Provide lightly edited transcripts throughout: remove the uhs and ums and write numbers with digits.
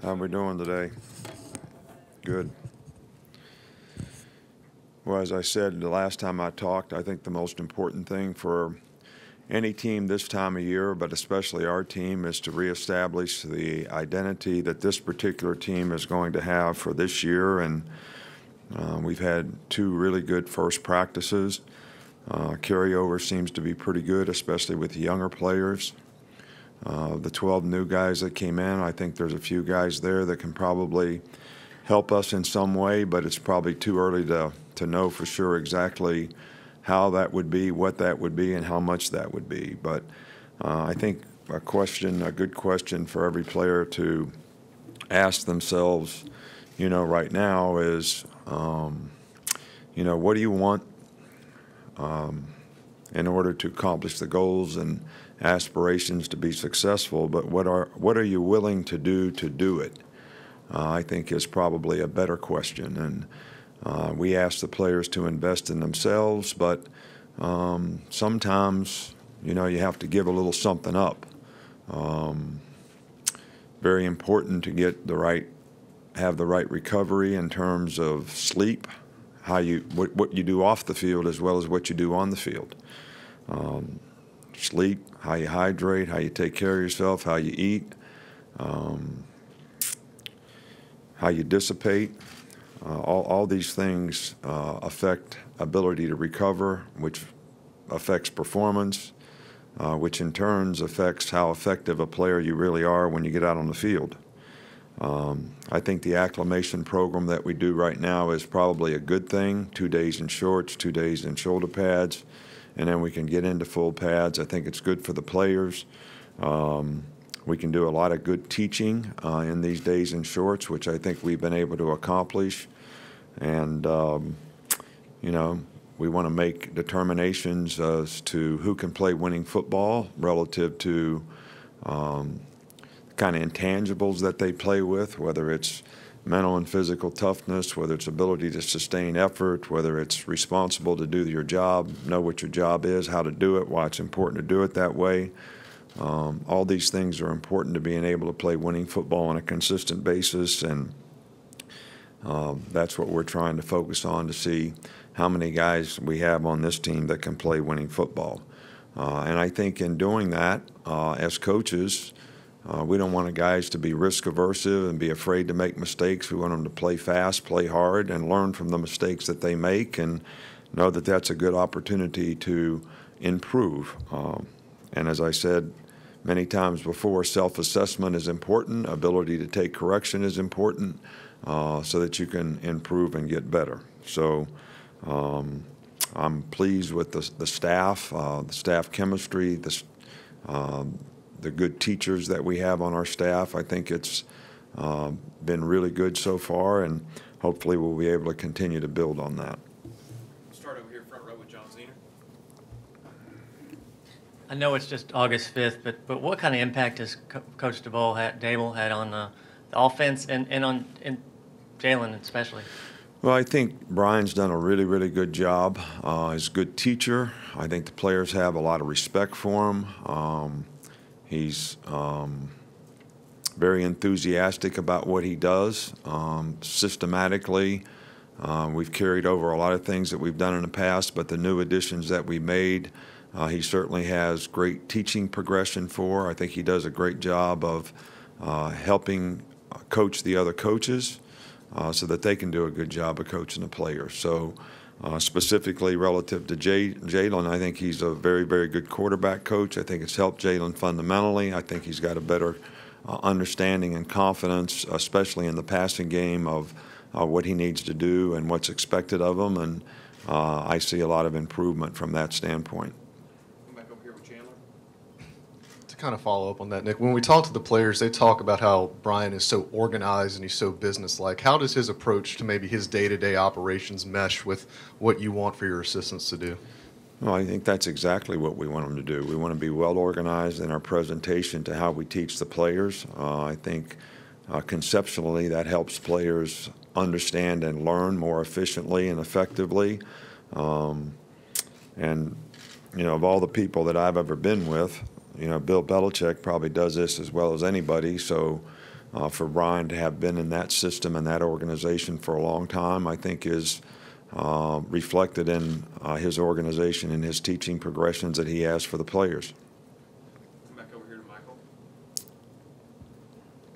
How we doing today? Good. Well, as I said the last time I talked, I think the most important thing for any team this time of year, but especially our team, is to reestablish the identity that this particular team is going to have for this year. And we've had two really good first practices. Carryover seems to be pretty good, especially with the younger players. The 12 new guys that came in, I think there's a few guys there that can probably help us in some way, but it's probably too early to know for sure exactly how that would be, what that would be, and how much that would be. But I think a good question for every player to ask themselves, right now is, what do you want in order to accomplish the goals and aspirations to be successful, but what are you willing to do it? I think is probably a better question. And we ask the players to invest in themselves, but sometimes, you have to give a little something up. Very important to have the right recovery in terms of sleep, what you do off the field as well as what you do on the field. Sleep, how you hydrate, how you take care of yourself, how you eat, how you dissipate. All these things affect ability to recover, which affects performance, which in turn affects how effective a player you really are when you get out on the field. I think the acclimation program that we do right now is probably a good thing. 2 days in shorts, 2 days in shoulder pads, and then we can get into full pads. I think it's good for the players. We can do a lot of good teaching in these days in shorts, which I think we've been able to accomplish. And, we want to make determinations as to who can play winning football relative to kind of intangibles that they play with, whether it's mental and physical toughness, whether it's ability to sustain effort, whether it's responsible to do your job, know what your job is, how to do it, why it's important to do it that way. All these things are important to being able to play winning football on a consistent basis, and that's what we're trying to focus on, to see how many guys we have on this team that can play winning football. And I think in doing that, as coaches, we don't want guys to be risk-aversive and be afraid to make mistakes. We want them to play fast, play hard, and learn from the mistakes that they make, and know that that's a good opportunity to improve. And as I said many times before, self-assessment is important. Ability to take correction is important, so that you can improve and get better. So I'm pleased with the staff chemistry, the good teachers that we have on our staff. I think it's been really good so far, and hopefully we'll be able to continue to build on that. Start over here front row with John Zener. I know it's just August 5th, but what kind of impact has Coach Dable had on the offense and Jalen especially? Well, I think Brian's done a really, really good job. He's a good teacher. I think the players have a lot of respect for him. He's very enthusiastic about what he does systematically. We've carried over a lot of things that we've done in the past, but the new additions that we made, he certainly has great teaching progression for. I think he does a great job of helping coach the other coaches so that they can do a good job of coaching the players. So specifically relative to Jalen, I think he's a very, very good quarterback coach. I think it's helped Jalen fundamentally. I think he's got a better understanding and confidence, especially in the passing game, of what he needs to do and what's expected of him. And I see a lot of improvement from that standpoint. Kind of follow up on that, Nick. When we talk to the players, they talk about how Brian is so organized and he's so businesslike. How does his approach to maybe his day-to-day operations mesh with what you want for your assistants to do? Well, I think that's exactly what we want them to do. We want to be well organized in our presentation to how we teach the players. I think conceptually that helps players understand and learn more efficiently and effectively. And, of all the people that I've ever been with, Bill Belichick probably does this as well as anybody. So for Brian to have been in that system and that organization for a long time, I think is reflected in his organization and his teaching progressions that he has for the players. Come back over here to Michael.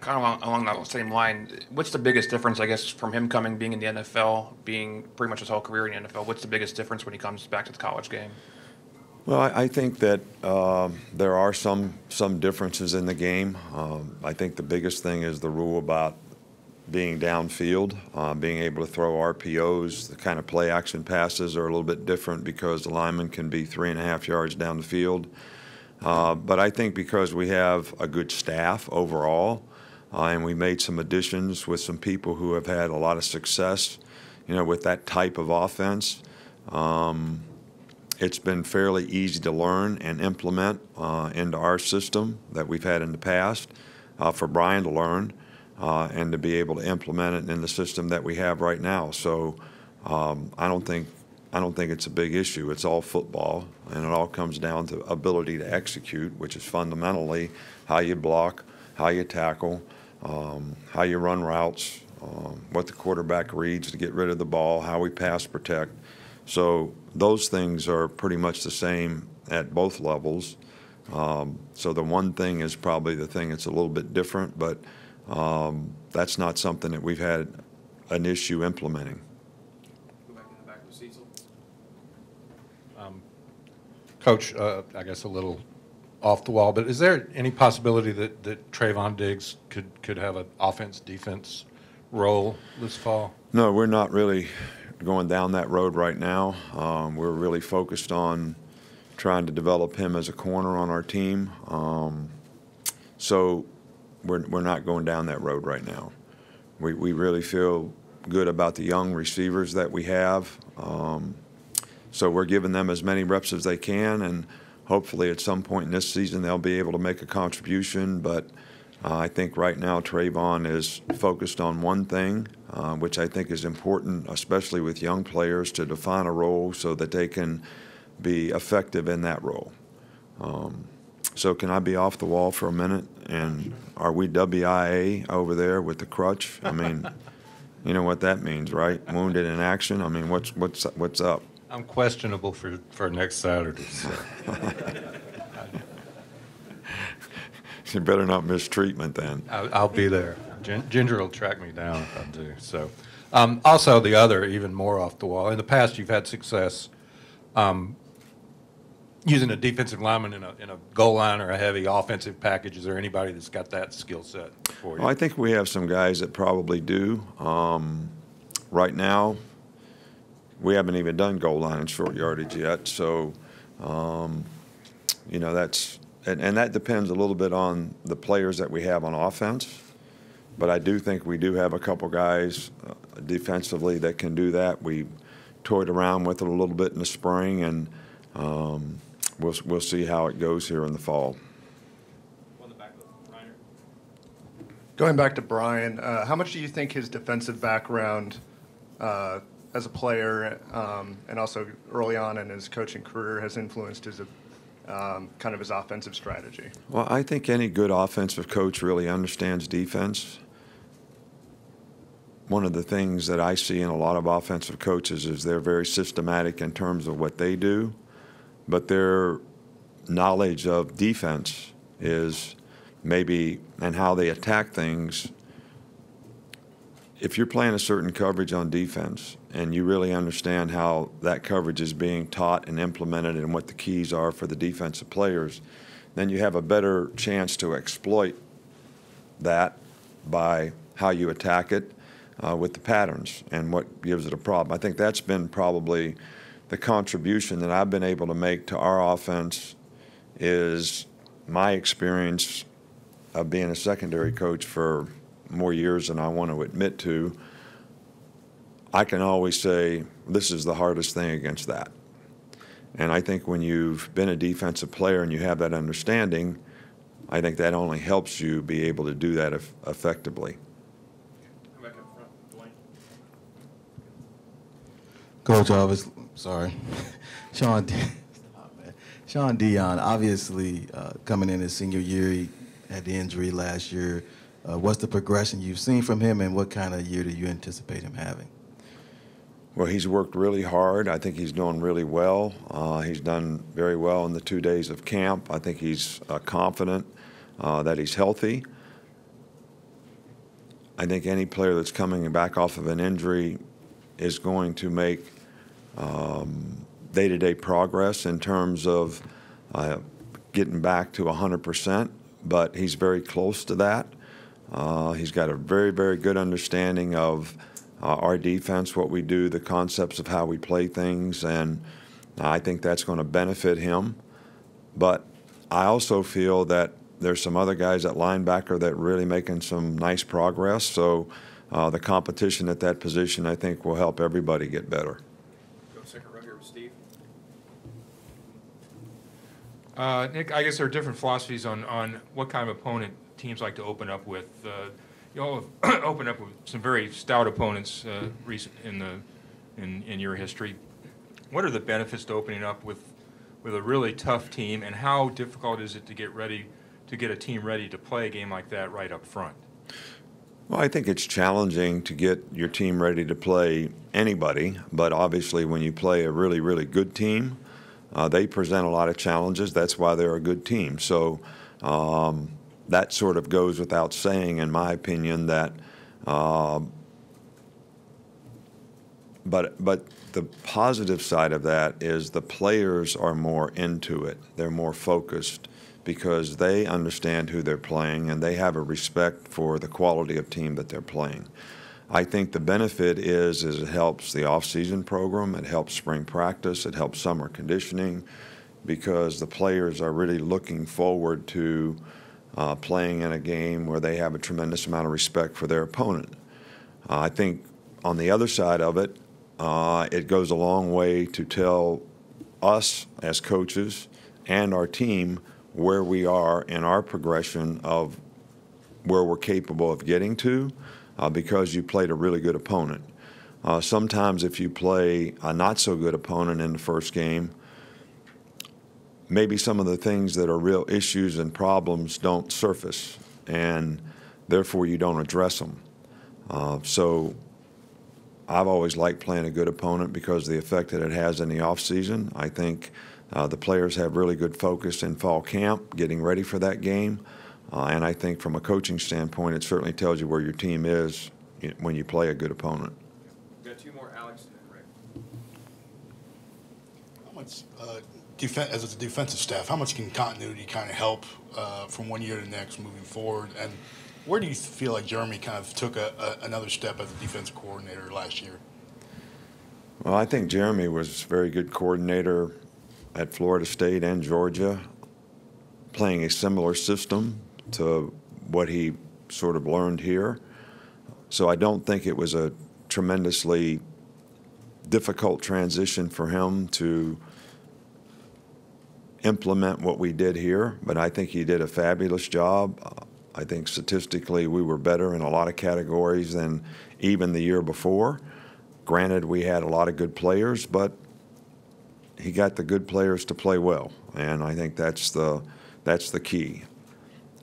Kind of along that same line, what's the biggest difference, I guess, from him being in the NFL, being pretty much his whole career in the NFL? What's the biggest difference when he comes back to the college game? Well, I think that there are some differences in the game. I think the biggest thing is the rule about being downfield, being able to throw RPOs. The kind of play action passes are a little bit different because the lineman can be 3.5 yards down the field. But I think because we have a good staff overall, and we made some additions with some people who have had a lot of success, with that type of offense. It's been fairly easy to learn and implement into our system that we've had in the past for Brian to learn and to be able to implement it in the system that we have right now. So I don't think it's a big issue. It's all football, and it all comes down to ability to execute, which is fundamentally how you block, how you tackle, how you run routes, what the quarterback reads to get rid of the ball, how we pass protect. So those things are pretty much the same at both levels. So the one thing is probably the thing that's a little bit different, but that's not something that we've had an issue implementing. Go back in the back with Cecil. Coach, I guess a little off the wall, but is there any possibility that Trayvon Diggs could have an offense-defense role this fall? No, we're not really going down that road right now. We're really focused on trying to develop him as a corner on our team. So we're not going down that road right now. We really feel good about the young receivers that we have. So we're giving them as many reps as they can, and hopefully at some point in this season they'll be able to make a contribution. But I think right now Trayvon is focused on one thing, which I think is important, especially with young players, to define a role so that they can be effective in that role. So can I be off the wall for a minute? And are we WIA over there with the crutch? I mean, you know what that means, right? Wounded in action. I mean, what's up? I'm questionable for next Saturday. So. You better not miss treatment then. I'll be there. Ginger will track me down if I do. So, also the other, even more off the wall. In the past, you've had success using a defensive lineman in a goal line or a heavy offensive package. Is there anybody that's got that skill set for you? Well, I think we have some guys that probably do. Right now, we haven't even done goal line and short yardage yet. So, that's. And that depends a little bit on the players that we have on offense. But I do think we do have a couple guys defensively that can do that. We toyed around with it a little bit in the spring, and we'll see how it goes here in the fall. One in the back with Reiner. Going back to Brian, how much do you think his defensive background as a player and also early on in his coaching career has influenced his kind of his offensive strategy? Well, I think any good offensive coach really understands defense. One of the things that I see in a lot of offensive coaches is they're very systematic in terms of what they do, but their knowledge of defense is maybe, and how they attack things. If you're playing a certain coverage on defense and you really understand how that coverage is being taught and implemented and what the keys are for the defensive players, then you have a better chance to exploit that by how you attack it with the patterns and what gives it a problem. I think that's been probably the contribution that I've been able to make to our offense is my experience of being a secondary coach for more years than I want to admit to. I can always say this is the hardest thing against that. And I think when you've been a defensive player and you have that understanding, I think that only helps you be able to do that effectively. Come back up front, Dwayne. Coach, I was sorry, Sean. Sean Dion, obviously coming in his senior year, he had the injury last year. What's the progression you've seen from him, and what kind of year do you anticipate him having? Well, he's worked really hard. I think he's doing really well. He's done very well in the 2 days of camp. I think he's confident that he's healthy. I think any player that's coming back off of an injury is going to make day-to-day progress in terms of getting back to 100%, but he's very close to that. He's got a very, very good understanding of our defense, what we do, the concepts of how we play things, and I think that's going to benefit him. But I also feel that there's some other guys at linebacker that are really making some nice progress, so the competition at that position, I think, will help everybody get better. Go second row here with Steve. Nick, I guess there are different philosophies on what kind of opponent teams like to open up with. You all have opened up with some very stout opponents in your history. What are the benefits to opening up with a really tough team, and how difficult is it to get a team ready to play a game like that right up front? Well, I think it's challenging to get your team ready to play anybody, but obviously when you play a really, really good team, they present a lot of challenges. That's why they're a good team. So that sort of goes without saying, in my opinion, that but the positive side of that is the players are more into it. They're more focused because they understand who they're playing and they have a respect for the quality of team that they're playing. I think the benefit is it helps the off-season program, it helps spring practice, it helps summer conditioning, because the players are really looking forward to playing in a game where they have a tremendous amount of respect for their opponent. I think on the other side of it, it goes a long way to tell us as coaches and our team where we are in our progression of where we're capable of getting to, because you played a really good opponent. Sometimes if you play a not so good opponent in the first game, maybe some of the things that are real issues and problems don't surface, and therefore you don't address them. So I've always liked playing a good opponent because of the effect that it has in the off-season. I think the players have really good focus in fall camp, getting ready for that game. And I think from a coaching standpoint, it certainly tells you where your team is when you play a good opponent. We've got two more, Alex and then Rick. How much, as a defensive staff, how much can continuity kind of help from one year to the next moving forward? And where do you feel like Jeremy kind of took another step as a defensive coordinator last year? Well, I think Jeremy was a very good coordinator at Florida State and Georgia, playing a similar system to what he sort of learned here. So I don't think it was a tremendously difficult transition for him to implement what we did here, but I think he did a fabulous job. I think statistically we were better in a lot of categories than even the year before. Granted, we had a lot of good players, but he got the good players to play well, and I think that's the key.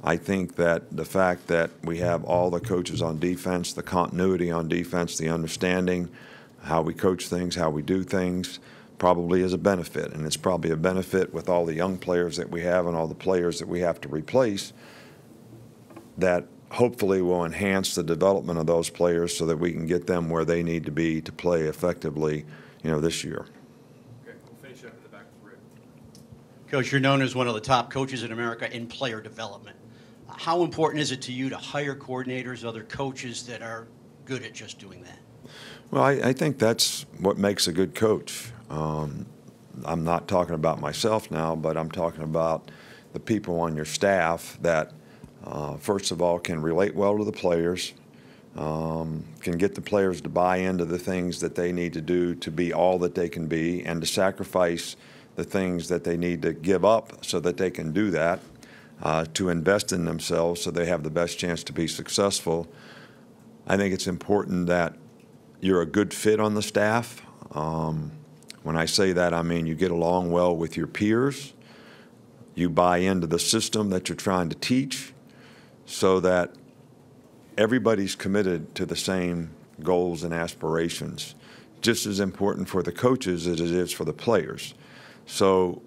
I think that the fact that we have all the coaches on defense, the continuity on defense, the understanding, how we coach things, how we do things, probably is a benefit. And it's probably a benefit with all the young players that we have and all the players that we have to replace, that hopefully will enhance the development of those players so that we can get them where they need to be to play effectively, this year. Okay, we'll finish up in the back with Rick. Coach, you're known as one of the top coaches in America in player development. How important is it to you to hire coordinators, other coaches that are good at just doing that? Well, I think that's what makes a good coach. I'm not talking about myself now, but I'm talking about the people on your staff that, first of all, can relate well to the players, can get the players to buy into the things that they need to do to be all that they can be, and to sacrifice the things that they need to give up so that they can do that, to invest in themselves so they have the best chance to be successful. I think it's important that you're a good fit on the staff. When I say that, I mean you get along well with your peers. you buy into the system that you're trying to teach so that everybody's committed to the same goals and aspirations, just as important for the coaches as it is for the players. So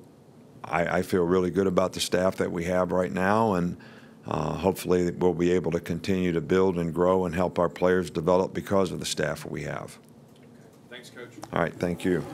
I feel really good about the staff that we have right now, and hopefully we'll be able to continue to build and grow and help our players develop because of the staff we have. Thanks, Coach. All right, thank you.